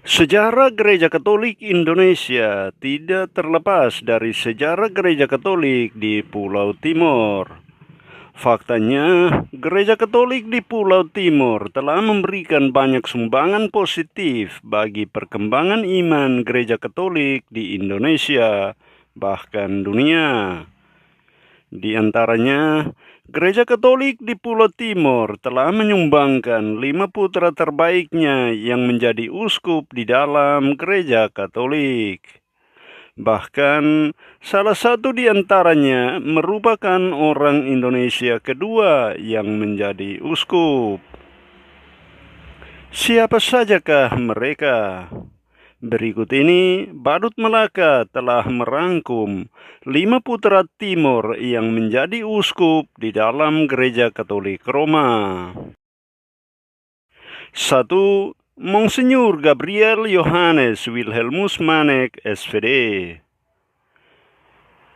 Sejarah Gereja Katolik Indonesia tidak terlepas dari sejarah Gereja Katolik di Pulau Timor. Faktanya, Gereja Katolik di Pulau Timor telah memberikan banyak sumbangan positif bagi perkembangan iman Gereja Katolik di Indonesia, bahkan dunia. Di antaranya, Gereja Katolik di Pulau Timor telah menyumbangkan 5 putra terbaiknya yang menjadi uskup di dalam Gereja Katolik. Bahkan, salah satu di antaranya merupakan orang Indonesia kedua yang menjadi uskup. Siapa sajakah mereka? Berikut ini, Badut Melaka telah merangkum 5 putra Timor yang menjadi uskup di dalam Gereja Katolik Roma. 1. Monsinyur Gabriel Johannes Wilhelmus Manek, SVD.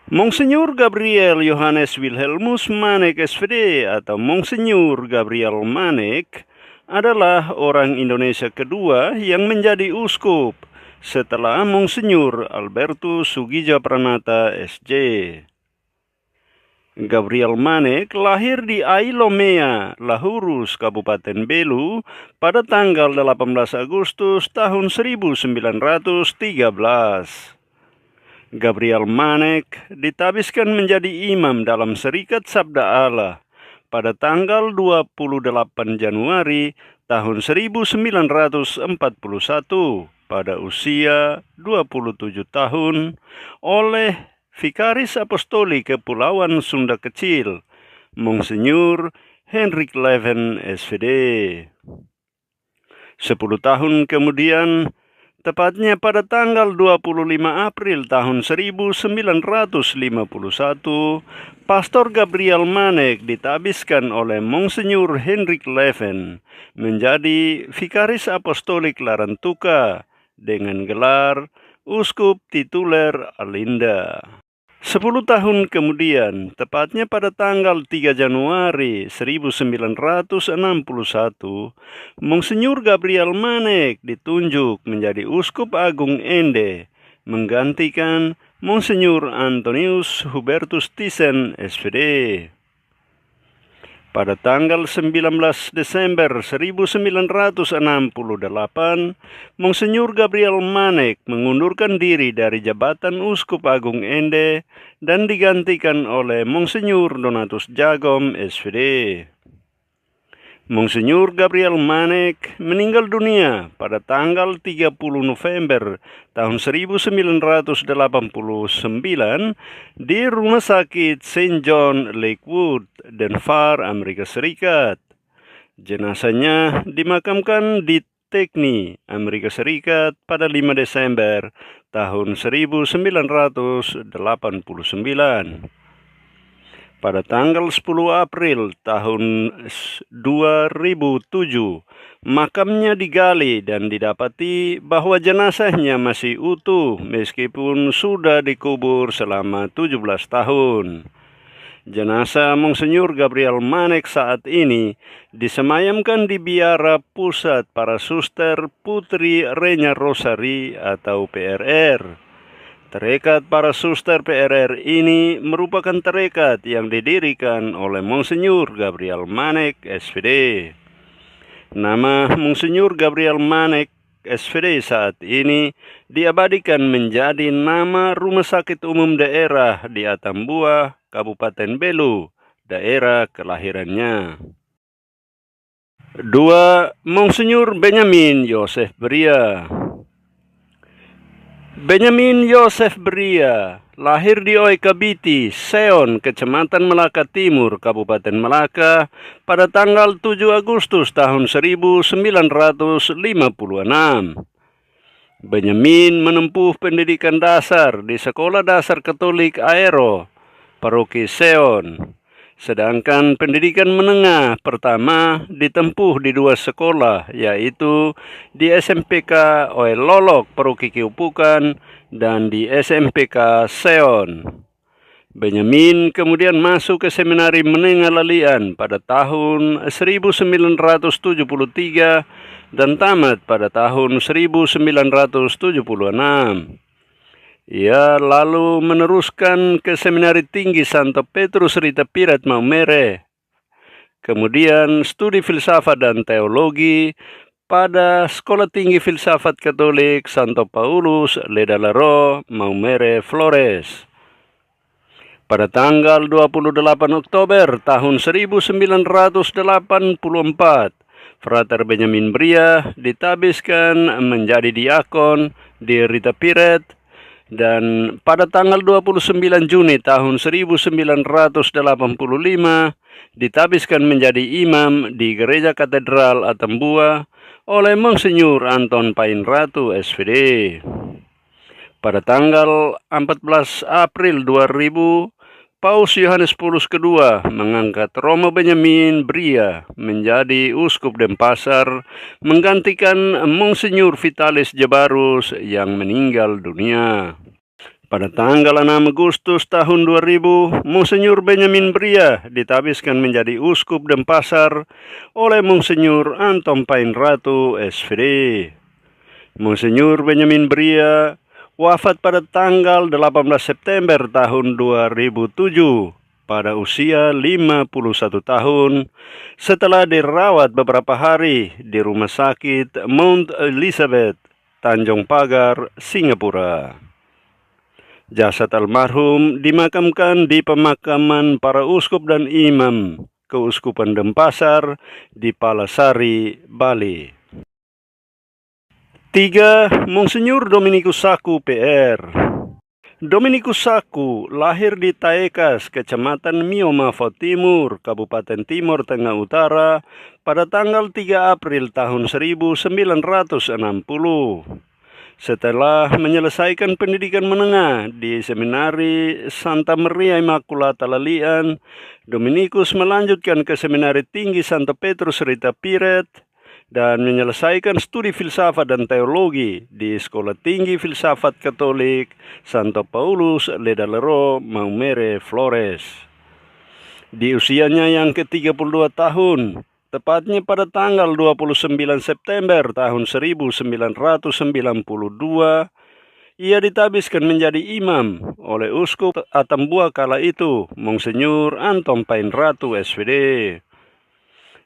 Monsinyur Gabriel Johannes Wilhelmus Manek, SVD, atau Monsinyur Gabriel Manek, adalah orang Indonesia kedua yang menjadi uskup setelah Monsinyur Albertus Sugijapranata, SJ. Gabriel Manek lahir di Ailomea, Lahurus, Kabupaten Belu pada tanggal 18 Agustus tahun 1913. Gabriel Manek ditabiskan menjadi imam dalam Serikat Sabda Allah pada tanggal 28 Januari tahun 1941 pada usia 27 tahun oleh Vikaris Apostolik Kepulauan Sunda Kecil, Monsinyur Hendrik Leven, SVD. 10 tahun kemudian, tepatnya pada tanggal 25 April tahun 1951, Pastor Gabriel Manek ditabiskan oleh Monsinyur Hendrik Leven menjadi Vikaris Apostolik Larantuka dengan gelar Uskup Tituler Alinda. 10 tahun kemudian, tepatnya pada tanggal 3 Januari 1961, Monsinyur Gabriel Manek ditunjuk menjadi Uskup Agung Ende, menggantikan Monsinyur Antonius Hubertus Thyssen, SVD. Pada tanggal 19 Desember 1968, Monsinyur Gabriel Manek mengundurkan diri dari jabatan Uskup Agung Ende dan digantikan oleh Monsinyur Donatus Jagom, SVD. Monsinyur Gabriel Manek meninggal dunia pada tanggal 30 November tahun 1989 di Rumah Sakit St. John Lakewood, Denver, Amerika Serikat. Jenazahnya dimakamkan di Tekni, Amerika Serikat pada 5 Desember tahun 1989. Pada tanggal 10 April tahun 2007, makamnya digali dan didapati bahwa jenazahnya masih utuh meskipun sudah dikubur selama 17 tahun. Jenazah Monsinyur Gabriel Manek saat ini disemayamkan di Biara Pusat Para Suster Putri Renya Rosari atau PRR. Tarekat Para Suster PRR ini merupakan tarekat yang didirikan oleh Monsinyur Gabriel Manek, SVD. Nama Monsinyur Gabriel Manek, SVD saat ini diabadikan menjadi nama Rumah Sakit Umum Daerah di Atambua, Kabupaten Belu, daerah kelahirannya. 2. Monsinyur Benyamin Yosef Bria. Benyamin Yosef Bria lahir di Oikabiti, Seon, Kecamatan Melaka Timur, Kabupaten Melaka pada tanggal 7 Agustus tahun 1956. Benyamin menempuh pendidikan dasar di Sekolah Dasar Katolik Aero, Paroki Seon. Sedangkan pendidikan menengah pertama ditempuh di 2 sekolah, yaitu di SMPK Oelolok Paroki Kiupukan dan di SMPK Seon. Benyamin kemudian masuk ke Seminari Menengah Lalian pada tahun 1973 dan tamat pada tahun 1976. Ia lalu meneruskan ke Seminari Tinggi Santo Petrus Rita Piret Maumere. Kemudian studi filsafat dan teologi pada Sekolah Tinggi Filsafat Katolik Santo Paulus Ledalero Maumere Flores. Pada tanggal 28 Oktober tahun 1984, Frater Benyamin Bria ditabiskan menjadi diakon di Rita Piret, dan pada tanggal 29 Juni tahun 1985 ditabiskan menjadi imam di Gereja Katedral Atambua oleh Monsinyur Anton Painratu SVD. Pada tanggal 14 April 2000, Paus Yohanes Paulus II mengangkat Romo Benyamin Bria menjadi Uskup Denpasar, menggantikan Monsinyur Vitalis Jabarus yang meninggal dunia. Pada tanggal 6 Agustus tahun 2000, Monsinyur Benyamin Bria ditabiskan menjadi Uskup Denpasar oleh Monsinyur Anton Painratu SVD. Monsinyur Benyamin Bria wafat pada tanggal 18 September tahun 2007 pada usia 51 tahun setelah dirawat beberapa hari di Rumah Sakit Mount Elizabeth, Tanjung Pagar, Singapura. Jasad almarhum dimakamkan di pemakaman para uskup dan imam Keuskupan Denpasar di Palasari, Bali. 3. Monsinyur Dominikus Saku PR. Dominikus Saku lahir di Taekas, Kecamatan Miomavo Timur, Kabupaten Timur Tengah Utara pada tanggal 3 April tahun 1960. Setelah menyelesaikan pendidikan menengah di Seminari Santa Maria Immaculata Lalian, Dominikus melanjutkan ke Seminari Tinggi Santo Petrus Rita Piret dan menyelesaikan studi filsafat dan teologi di Sekolah Tinggi Filsafat Katolik Santo Paulus Ledalero Maumere Flores. Di usianya yang ke-32 tahun, tepatnya pada tanggal 29 September tahun 1992, ia ditabiskan menjadi imam oleh Uskup Atambua kala itu, Monsinyur Anton Painratu SVD.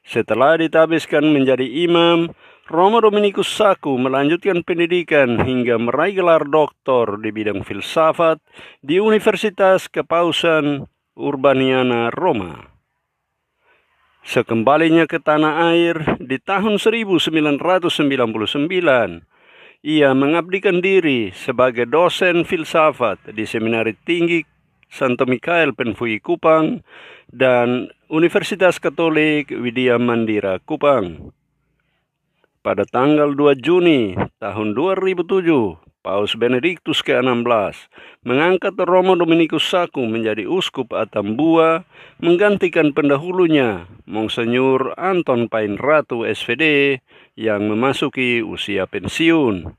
Setelah ditabiskan menjadi imam, Romo Dominikus Saku melanjutkan pendidikan hingga meraih gelar doktor di bidang filsafat di Universitas Kepausan Urbaniana Roma. Sekembalinya ke tanah air di tahun 1999, ia mengabdikan diri sebagai dosen filsafat di Seminari Tinggi Santo Mikael Penfui Kupang dan Universitas Katolik Widya Mandira Kupang. Pada tanggal 2 Juni tahun 2007, Paus Benediktus ke-16 mengangkat Romo Dominikus Saku menjadi Uskup Atambua, menggantikan pendahulunya, Monsinyur Anton Painratu SVD yang memasuki usia pensiun.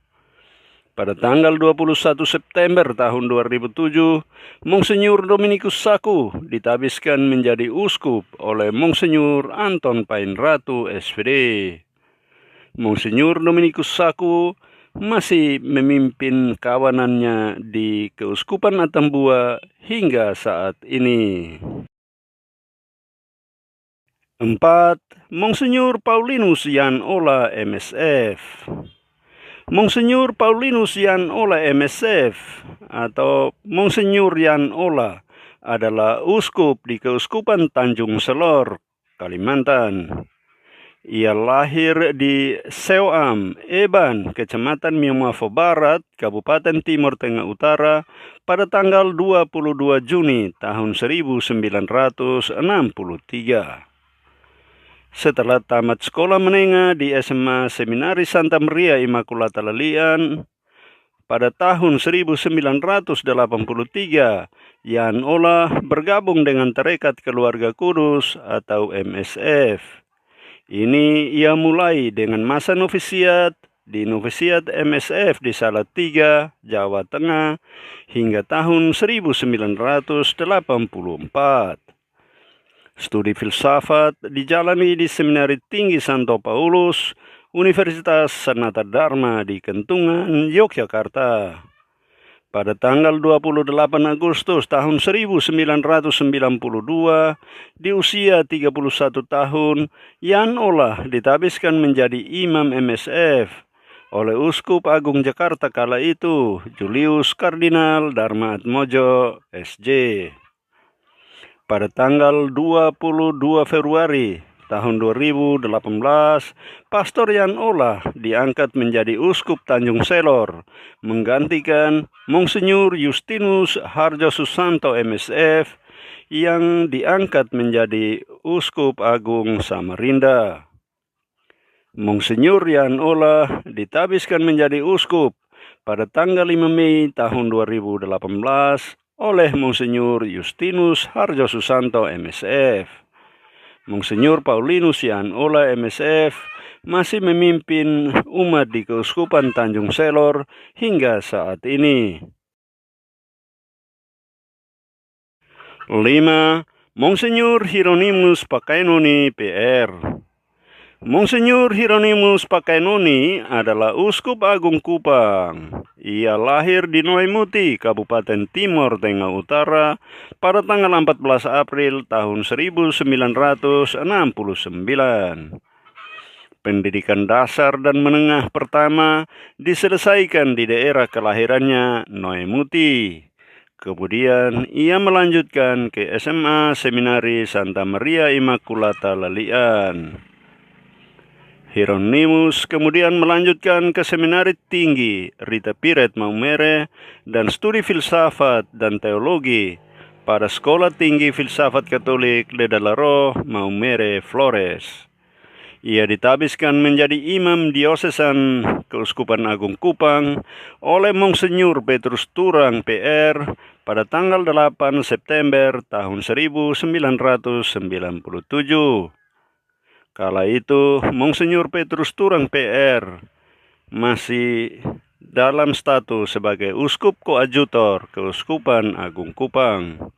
Pada tanggal 21 September tahun 2007, Monsinyur Dominikus Saku ditabiskan menjadi uskup oleh Monsinyur Anton Painratu SVD. Monsinyur Dominikus Saku masih memimpin kawanannya di Keuskupan Atambua hingga saat ini. 4. Monsinyur Paulinus Jan Ola MSF. Monsinyur Paulinus Jan Ola MSF atau Monsinyur Jan Ola adalah uskup di Keuskupan Tanjung Selor, Kalimantan. Ia lahir di Seoam, Eban, Kecamatan Miomavo Barat, Kabupaten Timur Tengah Utara pada tanggal 22 Juni tahun 1963. Setelah tamat sekolah menengah di SMA Seminari Santa Maria Immaculata Lalian, pada tahun 1983, Jan Ola bergabung dengan Tarekat Keluarga Kudus atau MSF. Ini ia mulai dengan masa novisiat di novisiat MSF di Salatiga, Jawa Tengah hingga tahun 1984. Studi filsafat dijalani di Seminari Tinggi Santo Paulus, Universitas Sanata Dharma di Kentungan, Yogyakarta. Pada tanggal 28 Agustus tahun 1992, di usia 31 tahun, Jan Olah ditabiskan menjadi imam MSF oleh Uskup Agung Jakarta kala itu, Julius Kardinal Dharma Atmojo, SJ. Pada tanggal 22 Februari tahun 2018, Pastor Jan Olah diangkat menjadi Uskup Tanjung Selor, menggantikan Monsinyur Justinus Harjo Susanto MSF yang diangkat menjadi Uskup Agung Samarinda. Monsinyur Jan Olah ditabiskan menjadi uskup pada tanggal 5 Mei tahun 2018 oleh Monsinyur Justinus Harjo Susanto MSF. Monsinyur Paulinus Jan Olah MSF masih memimpin umat di Keuskupan Tanjung Selor hingga saat ini. 5. Monsinyur Hieronymus Pakainoni PR. Monsinyur Hieronymus Pakainoni adalah Uskup Agung Kupang. Ia lahir di Noimuti, Kabupaten Timor Tengah Utara pada tanggal 14 April tahun 1969. Pendidikan dasar dan menengah pertama diselesaikan di daerah kelahirannya, Noimuti. Kemudian ia melanjutkan ke SMA Seminari Santa Maria Immaculata Lalian. Hieronymus kemudian melanjutkan ke Seminari Tinggi Rita Piret Maumere dan studi filsafat dan teologi pada Sekolah Tinggi Filsafat Katolik Ledalaro Maumere Flores. Ia ditabiskan menjadi imam diosesan Keuskupan Agung Kupang oleh Monsinyur Petrus Turang PR pada tanggal 8 September tahun 1997. Kala itu, Monsinyur Petrus Turang PR masih dalam status sebagai Uskup Koadjutor Keuskupan Agung Kupang.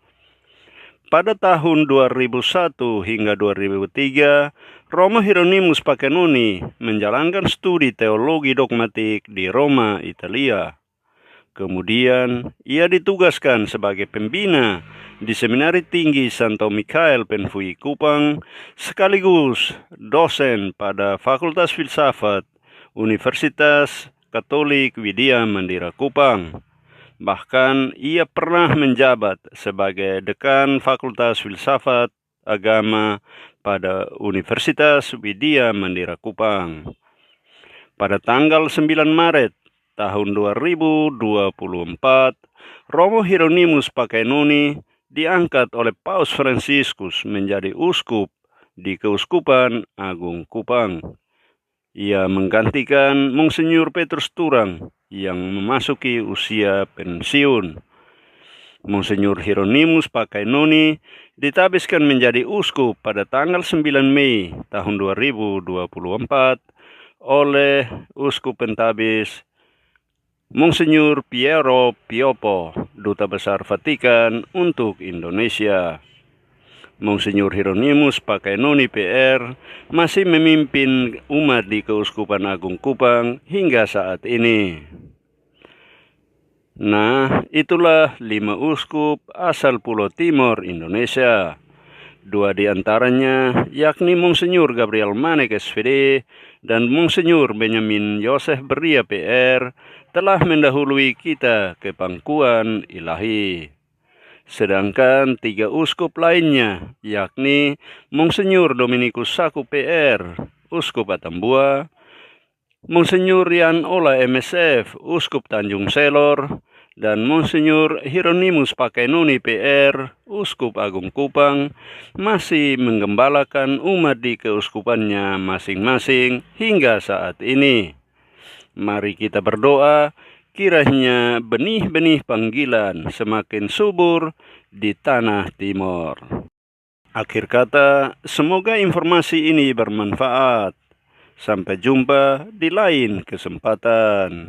Pada tahun 2001 hingga 2003, Romo Hieronymus Pakainoni menjalankan studi teologi dogmatik di Roma, Italia. Kemudian, ia ditugaskan sebagai pembina di Seminari Tinggi Santo Mikael Penfui Kupang, sekaligus dosen pada Fakultas Filsafat Universitas Katolik Widya Mandira Kupang. Bahkan ia pernah menjabat sebagai dekan Fakultas Filsafat Agama pada Universitas Widya Mandira Kupang. Pada tanggal 9 Maret tahun 2024, Romo Hieronymus Pakainoni diangkat oleh Paus Fransiskus menjadi uskup di Keuskupan Agung Kupang. Ia menggantikan Monsinyur Petrus Turang yang memasuki usia pensiun. Monsinyur Hieronymus Pakainoni ditabiskan menjadi uskup pada tanggal 9 Mei tahun 2024 oleh Uskup Pentabis Monsinyur Piero Piopo, Duta Besar Vatikan untuk Indonesia. Monsinyur Hieronymus Pakainoni PR masih memimpin umat di Keuskupan Agung Kupang hingga saat ini. Nah, itulah 5 uskup asal Pulau Timor, Indonesia. 2 di antaranya yakni Monsinyur Gabriel Manek SPD dan Monsinyur Benyamin Yosef Beria PR telah mendahului kita ke pangkuan ilahi. Sedangkan 3 uskup lainnya yakni Monsinyur Dominikus Saku PR, Uskup Atambua, Monsinyur Jan Olah MSF, Uskup Tanjung Selor, dan Monsinyur Hieronymus Pakainoni PR, Uskup Agung Kupang, masih menggembalakan umat di keuskupannya masing-masing hingga saat ini. Mari kita berdoa, kiranya benih-benih panggilan semakin subur di tanah Timor. Akhir kata, semoga informasi ini bermanfaat. Sampai jumpa di lain kesempatan.